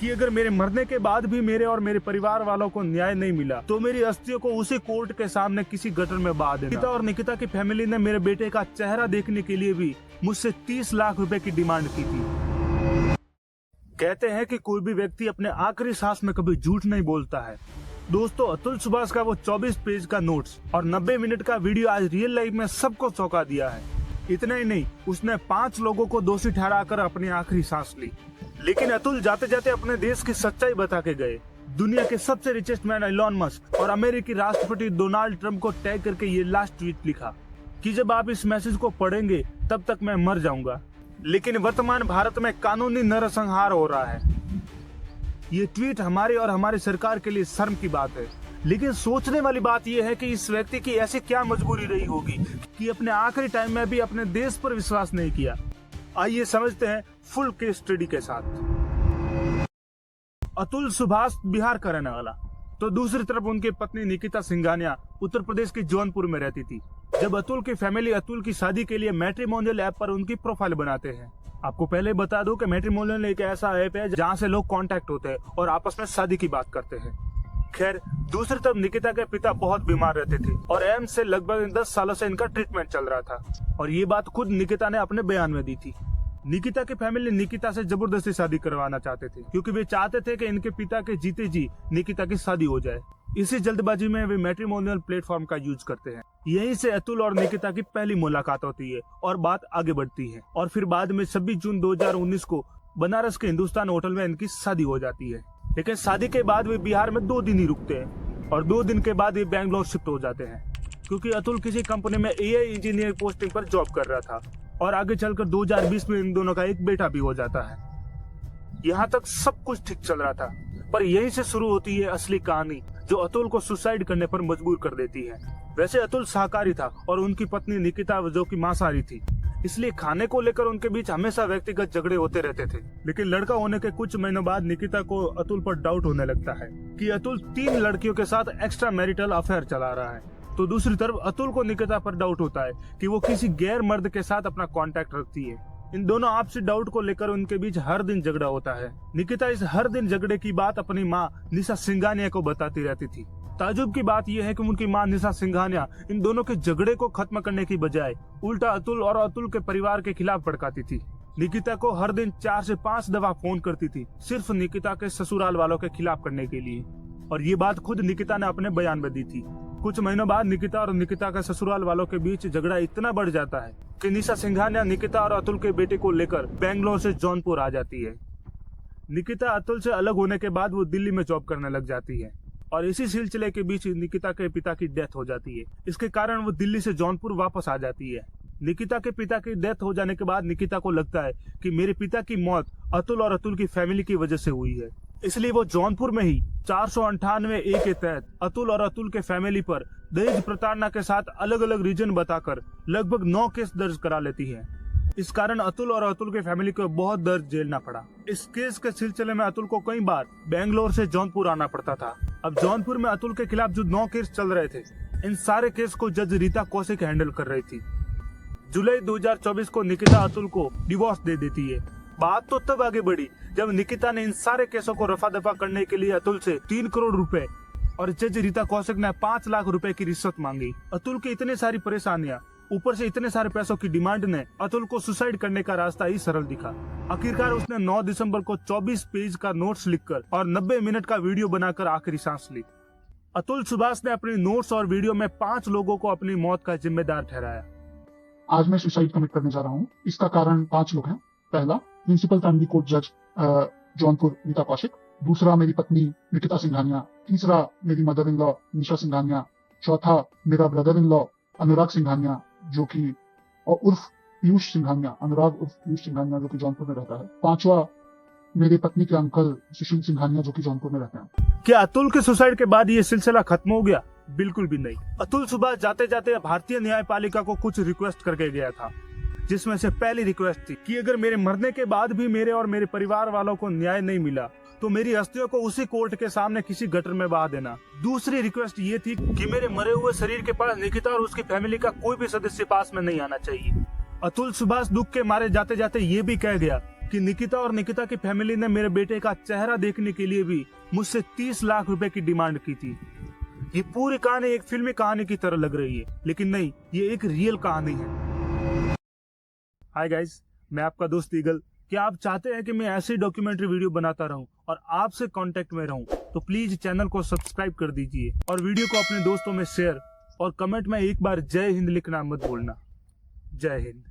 कि अगर मेरे मरने के बाद भी मेरे और मेरे परिवार वालों को न्याय नहीं मिला तो मेरी अस्थियों को उसी कोर्ट के सामने किसी गटर में बहा देना। निकिता और निकिता की फैमिली ने मेरे बेटे का चेहरा देखने के लिए भी मुझसे 30 लाख रुपए की डिमांड की थी। कहते हैं कि कोई भी व्यक्ति अपने आखिरी सांस में कभी झूठ नहीं बोलता है। दोस्तों, अतुल सुभाष का वो 24 पेज का नोट्स और 90 मिनट का वीडियो आज रियल लाइफ में सबको चौंका दिया है। इतना ही नहीं, उसने 5 लोगों को दोषी ठहराकर अपनी आखिरी सांस ली। लेकिन अतुल जाते जाते अपने देश की सच्चाई बता के गए। दुनिया के सबसे रिचेस्ट मैन इलॉन मस्क और अमेरिकी राष्ट्रपति डोनाल्ड ट्रंप को टैग करके ये लास्ट ट्वीट लिखा कि जब आप इस मैसेज को पढ़ेंगे तब तक मैं मर जाऊंगा। लेकिन वर्तमान भारत में कानूनी नरसंहार हो रहा है। ये ट्वीट हमारी और हमारी सरकार के लिए शर्म की बात है। लेकिन सोचने वाली बात यह है कि इस व्यक्ति की ऐसी क्या मजबूरी रही होगी कि अपने आखिरी टाइम में भी अपने देश पर विश्वास नहीं किया। आइए समझते हैं फुल केस स्टडी के साथ। अतुल सुभाष बिहार का रहने वाला, तो दूसरी तरफ उनकी पत्नी निकिता सिंघानिया उत्तर प्रदेश के जौनपुर में रहती थी। जब अतुल की फैमिली अतुल की शादी के लिए मैट्रिमोनियल ऐप पर उनकी प्रोफाइल बनाते हैं। आपको पहले बता दूं कि मैट्रिमोनियल एक ऐसा ऐप है जहां से लोग कांटेक्ट होते हैं और आपस में शादी की बात करते हैं। खैर, दूसरी तरफ निकिता के पिता बहुत बीमार रहते थे और एम्स से लगभग 10 सालों से इनका ट्रीटमेंट चल रहा था और ये बात खुद निकिता ने अपने बयान में दी थी। निकिता की फैमिली निकिता से जबरदस्ती शादी करवाना चाहते थे क्योंकि वे चाहते थे कि इनके पिता के जीते जी निकिता की शादी हो जाए। इसी जल्दबाजी में वे मैट्रिमोनियल प्लेटफॉर्म का यूज करते हैं। यहीं से अतुल और निकिता की पहली मुलाकात होती है और बात आगे बढ़ती है और फिर बाद में 26 जून 2019 को बनारस के हिंदुस्तान होटल में इनकी शादी हो जाती है। लेकिन शादी के बाद वे बिहार में 2 दिन ही रुकते हैं और 2 दिन के बाद वे बैंगलोर शिफ्ट हो जाते हैं क्योंकि अतुल किसी कंपनी में एआई इंजीनियर पोस्टिंग पर जॉब कर रहा था और आगे चलकर 2020 में इन दोनों का एक बेटा भी हो जाता है। यहाँ तक सब कुछ ठीक चल रहा था, पर यहीं से शुरू होती है असली कहानी जो अतुल को सुसाइड करने पर मजबूर कर देती है। वैसे अतुल शाकाहारी था और उनकी पत्नी निकिता जो कि मांसाहारी थी, इसलिए खाने को लेकर उनके बीच हमेशा व्यक्तिगत झगड़े होते रहते थे। लेकिन लड़का होने के कुछ महीनों बाद निकिता को अतुल पर डाउट होने लगता है कि अतुल 3 लड़कियों के साथ एक्स्ट्रा मैरिटल अफेयर चला रहा है। तो दूसरी तरफ अतुल को निकिता पर डाउट होता है कि वो किसी गैर मर्द के साथ अपना कांटेक्ट रखती है। इन दोनों आपसी डाउट को लेकर उनके बीच हर दिन झगड़ा होता है। निकिता इस हर दिन झगड़े की बात अपनी माँ निशा सिंघानिया को बताती रहती थी। ताजुब की बात यह है कि उनकी मां निशा सिंघानिया इन दोनों के झगड़े को खत्म करने की बजाय उल्टा अतुल और अतुल के परिवार के खिलाफ भड़काती थी। निकिता को हर दिन 4 से 5 दफा फोन करती थी सिर्फ निकिता के ससुराल वालों के खिलाफ करने के लिए, और ये बात खुद निकिता ने अपने बयान में दी थी। कुछ महीनों बाद निकिता और निकिता के ससुराल वालों के बीच झगड़ा इतना बढ़ जाता है कि निशा सिंघानिया निकिता और अतुल के बेटे को लेकर बैंगलोर से जौनपुर आ जाती है। निकिता अतुल से अलग होने के बाद वो दिल्ली में जॉब करने लग जाती है और इसी सिलसिले के बीच निकिता के पिता की डेथ हो जाती है। इसके कारण वो दिल्ली से जौनपुर वापस आ जाती है। निकिता के पिता की डेथ हो जाने के बाद निकिता को लगता है कि मेरे पिता की मौत अतुल और अतुल की फैमिली की वजह से हुई है, इसलिए वो जौनपुर में ही 498A के तहत अतुल और अतुल के फैमिली पर दहेज प्रताड़ना के साथ अलग अलग रीजन बताकर लगभग 9 केस दर्ज करा लेती है। इस कारण अतुल और अतुल के फैमिली को बहुत दर्द झेलना पड़ा। इस केस के सिलसिले में अतुल को कई बार बैंगलोर से जौनपुर आना पड़ता था। अब जौनपुर में अतुल के खिलाफ जो 9 केस चल रहे थे, इन सारे केस को जज रीता कौशिक हैंडल कर रही थी। जुलाई 2024 को निकिता अतुल को डिवोर्स दे देती है। बात तो तब आगे बढ़ी जब निकिता ने इन सारे केसों को रफा दफा करने के लिए अतुल से 3 करोड़ रुपए और जज रीता कौशिक ने 5 लाख रुपए की रिश्वत मांगी। अतुल की इतनी सारी परेशानियां, ऊपर से इतने सारे पैसों की डिमांड ने अतुल को सुसाइड करने का रास्ता ही सरल दिखा। आखिरकार उसने 9 दिसंबर को 24 पेज का नोट्स लिखकर और 90 मिनट का वीडियो बनाकर आखिरी सांस ली। अतुल सुभाष ने अपने नोट्स और वीडियो में 5 लोगों को अपनी मौत का जिम्मेदार ठहराया। आज मैं सुसाइड कमिट करने जा रहा हूँ। इसका कारण 5 लोग हैं। पहला, प्रिंसिपल फैमिली कोर्ट जज जौनपुर रीता कौशिक। दूसरा, मेरी पत्नी निकिता सिंघानिया। तीसरा, मेरी मदर इन लॉ निशा सिंघानिया। चौथा, मेरा ब्रदर इन लॉ अनुराग सिंघानिया जो कि उर्फ पीयूष सिंघानिया, अनुराग उर्फ पीयूष सिंघानिया जो कि जौनपुर में रहता है। 5वां, मेरे पत्नी के अंकल सुशील सिंघानिया जो कि जौनपुर में रहते हैं। क्या अतुल के सुसाइड के बाद ये सिलसिला खत्म हो गया? बिल्कुल भी नहीं। अतुल सुभाष जाते जाते भारतीय न्यायपालिका को कुछ रिक्वेस्ट करके गया था, जिसमें से पहली रिक्वेस्ट थी कि अगर मेरे मरने के बाद भी मेरे और मेरे परिवार वालों को न्याय नहीं मिला तो मेरी अस्थियों को उसी कोर्ट के सामने किसी गटर में बहा देना। दूसरी रिक्वेस्ट ये थी कि मेरे मरे हुए शरीर के पास निकिता और उसकी फैमिली का कोई भी सदस्य पास में नहीं आना चाहिए। अतुल सुभाष दुख के मारे जाते जाते ये भी कह गया कि निकिता और निकिता की फैमिली ने मेरे बेटे का चेहरा देखने के लिए भी मुझसे 30 लाख रुपए की डिमांड की थी। ये पूरी कहानी एक फिल्मी कहानी की तरह लग रही है, लेकिन नहीं, ये एक रियल कहानी है। हाय गाइस, मैं आपका दोस्त ईगल। क्या आप चाहते हैं कि मैं ऐसी डॉक्यूमेंट्री वीडियो बनाता रहूं और आपसे कांटेक्ट में रहूं, तो प्लीज चैनल को सब्सक्राइब कर दीजिए और वीडियो को अपने दोस्तों में शेयर और कमेंट में एक बार जय हिंद लिखना मत भूलना। जय हिंद।